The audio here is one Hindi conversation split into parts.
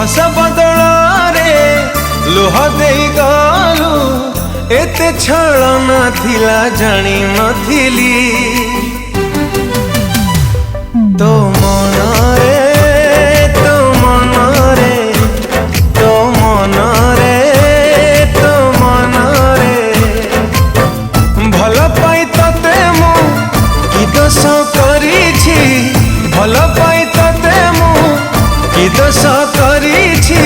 हस बदଳରେ लुह देई गलु एते छलना थिला जानी नथिली तो मनरे तो मनरे तो मनरे तो मनरे भल पाई तते मु कि दोष करिछि भल पाई तते मु कि दोष करिछि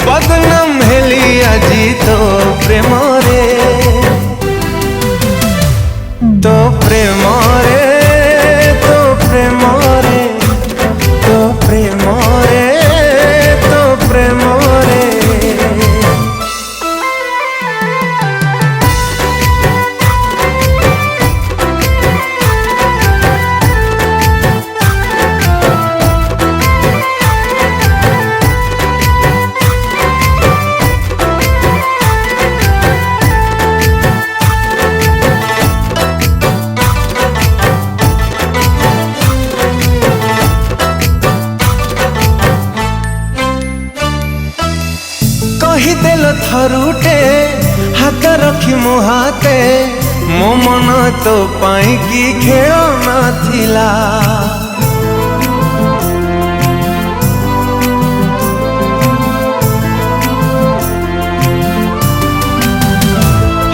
बदनाम हेली आजी तो प्रेम रे तो प्रेम रे तो प्रेम रे तो प्रेम रे तो प्रेम रे कहीदेल थरुटे हाथ रखी मो हाथे मो मन तो पाई की खेल नथिला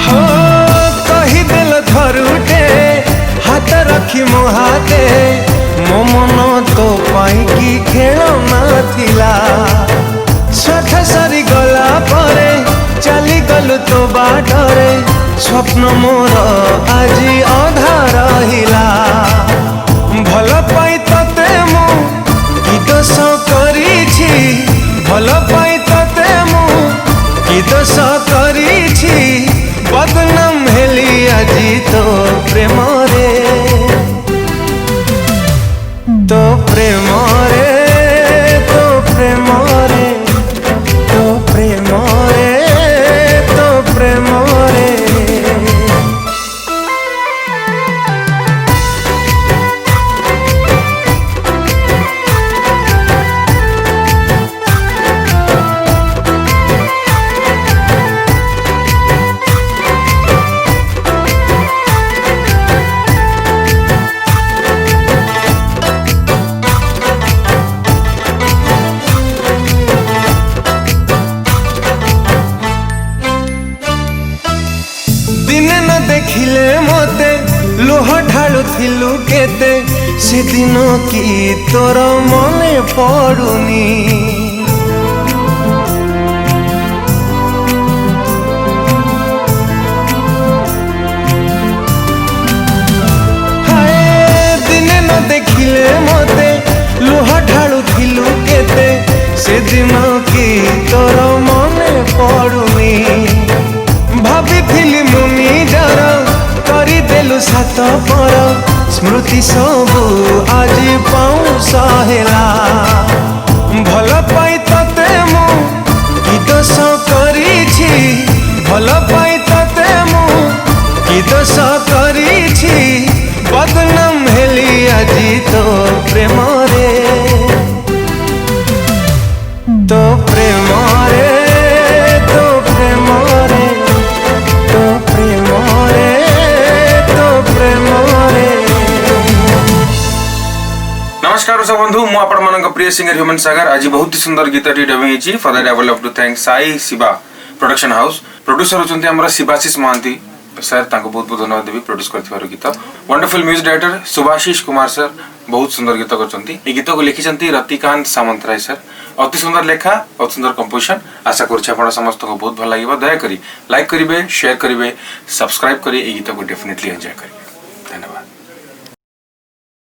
हो कहीदेल थरुटे हाथ रखी मो हाथे मो मन तो पाई की खेल नथिला स्वार्थ सारी गला परे चली गलु तो बाटरे स्वप्न मोर आजी अधा रहिला भल पाई तते मु कि दोष करिछि भल पाई तते मु कि दोष करिछि बदनाम हेली आजी तो प्रेम रे तो प्रेम रे तो प्रेम रे तो प्रेम रे तो प्रेम रे दिने न देखिले मते लोह ढालु थिलु केते से दिन की तोर मने पड़ुनी हाय दिने न देखिले मते लोह ढालु थिलु केते से दिन की तोर मने पड़ुनी भाभी थिली मुनि जर करी देलु सात पर स्मृति सबु आज पाऊँ सहेला भल पाई तते मु कि दोष करिछि भल पाई तते मु कि दोष करिछि बदनाम हेली आजी तो प्रेम रे तो प्रेम रे तो प्रेम रे तो प्रेम रे तो प्रेम रे। नमस्कार सब बंधु मु आपण मानक प्रिय सिंगर ह्यूमन सागर आज बहुत ही सुंदर गीत टी डबिंग हिची for that I would love to thank Sai Shiva production house producer होचंती हमरा शिवाशीष महांती सर तांको बहुत बहुत धन्यवाद देबी प्रोड्यूस करथिबार गीत wonderful music director Subhashish Kumar sir बहुत सुंदर गीत करचंती ए गीत को लिखिचंती रतिकांत सामंतराय सर अति सुंदर लेखा अति सुंदर कंपोजिशन आशा करछि आपण समस्त को बहुत भल लागिबा दया करी लाइक करिवे शेयर करिवे सब्सक्राइब करी ए गीत को डेफिनेटली एंजॉय करिवे धन्यवाद।